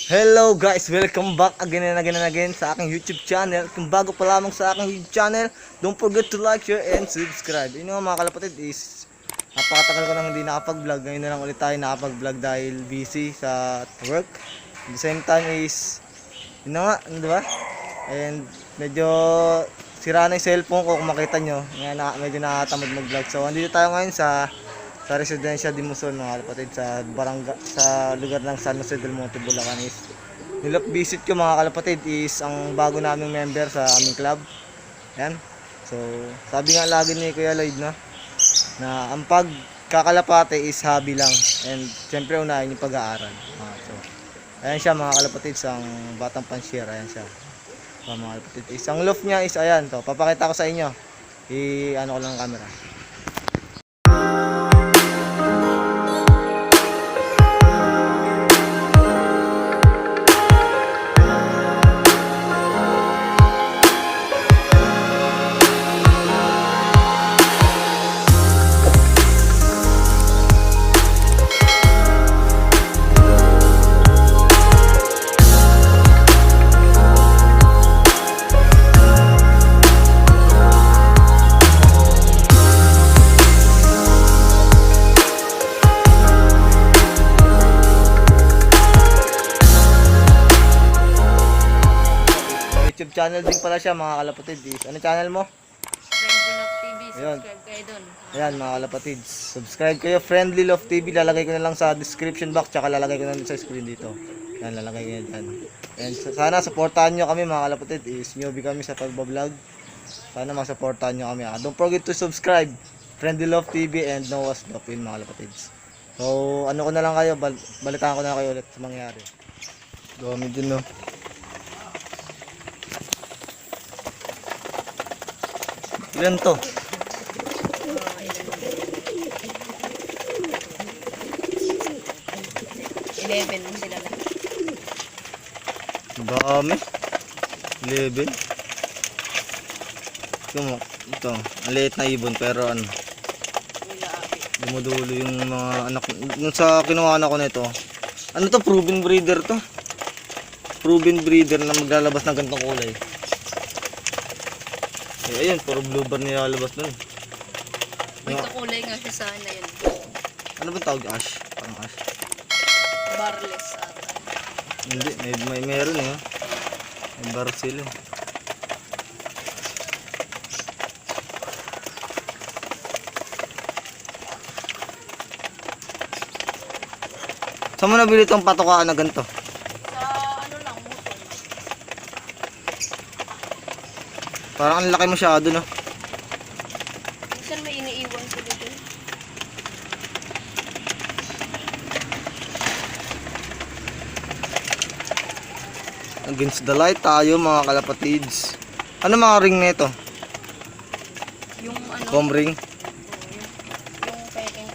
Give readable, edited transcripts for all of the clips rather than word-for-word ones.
Hello guys, welcome back again and again sa aking YouTube channel. Kung bago pa lamang sa aking YouTube channel, don't forget to like, share, and subscribe. Yun nga mga kalapatid is napakatagal ko nang hindi nakapag-vlog. Ngayon na lang ulit tayo nakapag-vlog dahil busy sa work. At the same time is yun na nga, di ba? And medyo sira na yung cellphone ko kung makita nyo. Medyo nakatamad mag-vlog. So andito tayo ngayon sa Residencia de Muson mga kalapatid, sa barangay, sa lugar ng San Jose del Monte, Bulacan. Is nilap visit ko mga kalapatid is ang bago naming member sa aming club. Yan. So sabi nga lagi ni Kuya Lloyd na ang pagkakalapate is hobby lang, and syempre unahin yung pag-aaral. So ayan siya mga kalapatid, isang batang pansyera. Ayan siya mga kalapatid. Isang loft niya is ayan to. Papakita ko sa inyo. Ano ko lang ang camera. YouTube channel din pala siya mga kalapatid. Ano channel mo? Friendly Love TV, subscribe kayo dun. Ayan mga kalapatid, subscribe kayo. Friendly Love TV, lalagay ko na lang sa description box, tsaka lalagay ko na lang sa screen dito. Yan, lalagay ko yan dyan. And sana supportahan nyo kami mga kalapatid. Newbie kami sa pagbablog. Sana masupportahan nyo kami. Don't forget to subscribe Friendly Love TV and Noah's Dopin mga kalapatid. So ano ko na lang kayo, balitaan ko na kayo ulit sa mangyari. Dami din no. Ilan to? 11 sila lang. Dami. 11. Ito, ang liit na ibon pero ano, dumudulo yung mga anak. Nung sa kinuha ko nito, ano to, proven breeder to. Proven breeder na maglalabas ng ganitong kulay. Ayun, puro blue bar nilalabas nun. May kakulay nga siya sa na yun. Ano ba tawag? Ash? Parang ash? Barless ata. Hindi, meron eh. May bar sila. Saan mo nabili itong patukaan na ganito? Sa ano lang, Muson. Parang ang laki masyado no? Minsan may iniiwan ko dito. Against the light tayo mga kalapatids. Ano mga ring nito? Yung ano? Comb ring? Yung peking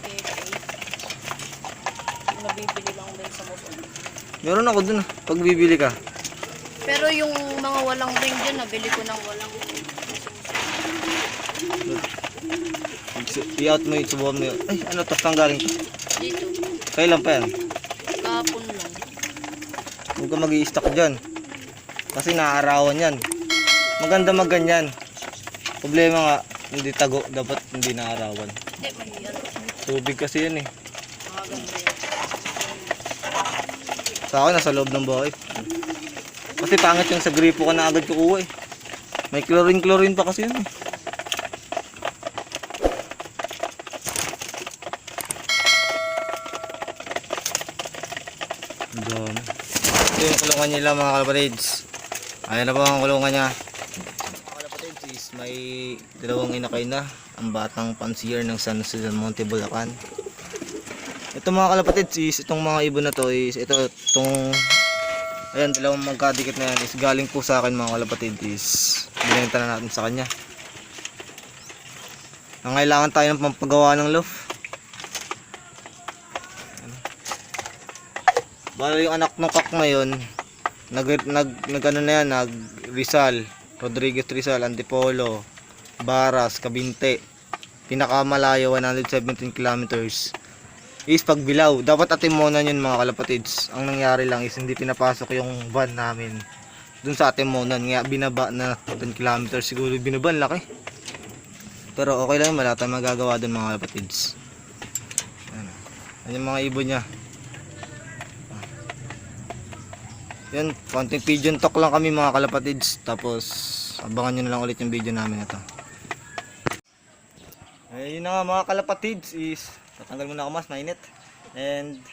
yung nabibili lang din sa Muson. Meron ako dun pag bibili ka. Pero yung mga walang ring dyan, nabili ko ng walang ring. I-out mo yung subuhan mo yun. Ay, ano to? Saan galing to? Dito. Kailan pa yan? Kahapon lang. Huwag ka mag-i-stock dyan. Kasi naaarawan yan. Maganda magganyan. Problema nga, hindi tago. Dapat hindi naaarawan. Hindi, may ano. Tubig kasi yan eh. Maganda yan. Sa akin, nasa loob ng bahay. Kasi pangit yung sa gripo ka na agad kukuha eh. May chlorine pa kasi yun eh. Doon. Ito yung kulungan nila mga kalapatids. Ayan na po ang kulungan niya. Mga kalapatids is may dalawang inakay na. Ang batang pansier ng San Jose del Monte, Bulacan. Ito mga kalapatids is itong mga ibon na to is itong ayan, dalawang magkadikit na yan is galing po sa akin mga kalapatids is binenta na natin sa kanya. Nangailangan tayo ng pampagawa ng loft. Bali yung anak ng kak na yun, ano na yan, Rizal, Rodriguez Rizal, Antipolo, Baras, Cabinte. Pinakamalayo 117 kilometers. is pagbilaw. Dapat Atimonan yun mga kalapatids. Ang nangyari lang is hindi pinapasok yung van namin dun sa Atimonan. Nga binaba na 10 kilometers siguro binaba. Laki. Pero okay lang, wala tayong magagawa dun mga kalapatids. Yan yung mga ibon niya. Yan, konting pigeon talk lang kami mga kalapatids. Tapos abangan nyo na lang ulit yung video namin ito. Yun na nga mga kalapatids is tatanggal muna ako mas mainit. And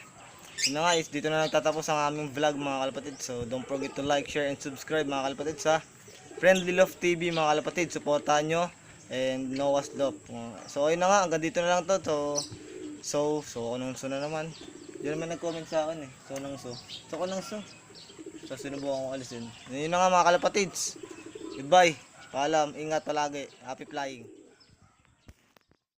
yun na nga is dito na nagtatapos ang aming vlog mga kalapatids. So don't forget to like, share, and subscribe mga kalapatids sa Friendly Love TV mga kalapatids. Supportahan nyo and Noah's Love. So ayun na nga, hanggang dito na lang to. So ako nang so na naman. Yun naman nag-comment sa akin eh. So ako nang so. So sinubukan kong alisin. Yun na nga mga kalapatids. Goodbye. Paalam, ingat palagi. Happy flying.